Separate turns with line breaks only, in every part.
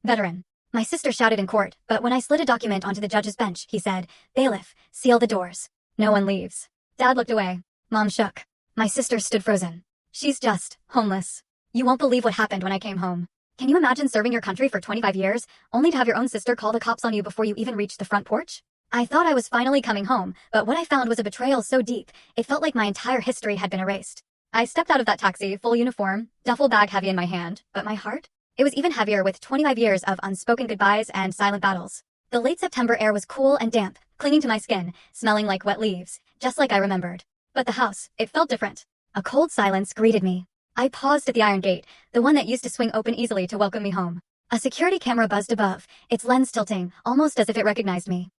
Veteran. My sister shouted in court, but when I slid a document onto the judge's bench, he said, "Bailiff, seal the doors. No one leaves." Dad looked away. Mom shook. My sister stood frozen. She's just homeless. You won't believe what happened when I came home. Can you imagine serving your country for 25 years, only to have your own sister call the cops on you before you even reached the front porch? I thought I was finally coming home, but what I found was a betrayal so deep, it felt like my entire history had been erased. I stepped out of that taxi, full uniform, duffel bag heavy in my hand, but my heart? It was even heavier with 25 years of unspoken goodbyes and silent battles. The late September air was cool and damp, clinging to my skin, smelling like wet leaves, just like I remembered. But the house, it felt different. A cold silence greeted me. I paused at the iron gate, the one that used to swing open easily to welcome me home. A security camera buzzed above, its lens tilting, almost as if it recognized me.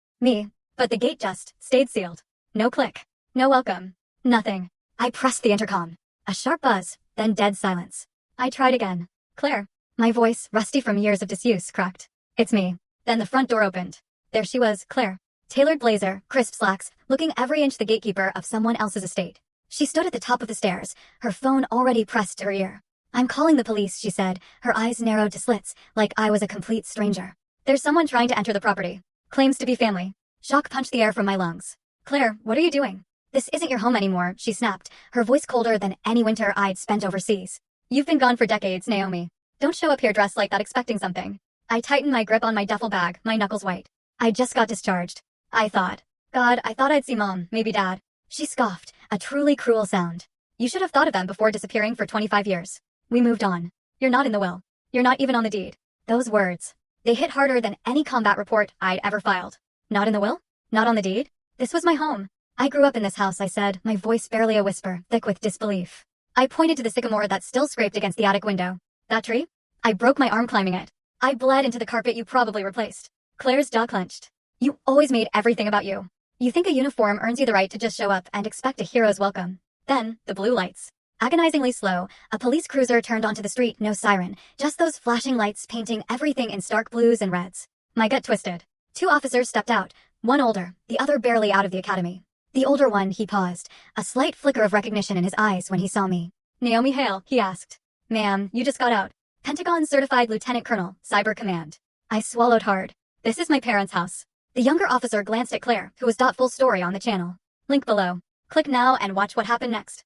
But the gate just stayed sealed. No click. No welcome. Nothing. I pressed the intercom. A sharp buzz, then dead silence. I tried again. "Claire." My voice, rusty from years of disuse, cracked. "It's me." Then the front door opened. There she was, Claire. Tailored blazer, crisp slacks, looking every inch the gatekeeper of someone else's estate. She stood at the top of the stairs, her phone already pressed to her ear. "I'm calling the police," she said, her eyes narrowed to slits, like I was a complete stranger. "There's someone trying to enter the property. Claims to be family." Shock punched the air from my lungs. "Claire, what are you doing?" "This isn't your home anymore," she snapped, her voice colder than any winter I'd spent overseas. "You've been gone for decades, Naomi. Don't show up here dressed like that expecting something." I tightened my grip on my duffel bag, my knuckles white. I just got discharged. I thought. God, I thought I'd see Mom, maybe Dad. She scoffed, a truly cruel sound. "You should have thought of them before disappearing for 25 years. We moved on. You're not in the will. You're not even on the deed." Those words. They hit harder than any combat report I'd ever filed. Not in the will? Not on the deed? This was my home. "I grew up in this house," I said, my voice barely a whisper, thick with disbelief. I pointed to the sycamore that still scraped against the attic window. "That tree? I broke my arm climbing it. I bled into the carpet you probably replaced." Claire's jaw clenched. "You always made everything about you. You think a uniform earns you the right to just show up and expect a hero's welcome." Then, the blue lights. Agonizingly slow, a police cruiser turned onto the street, no siren, just those flashing lights painting everything in stark blues and reds. My gut twisted. 2 officers stepped out, one older, the other barely out of the academy. The older one, he paused, a slight flicker of recognition in his eyes when he saw me. "Naomi Hale," he asked. "Ma'am, you just got out." "Pentagon Certified Lieutenant Colonel, Cyber Command." I swallowed hard. "This is my parents' house." The younger officer glanced at Claire, who was full story on the channel. Link below. Click now and watch what happened next.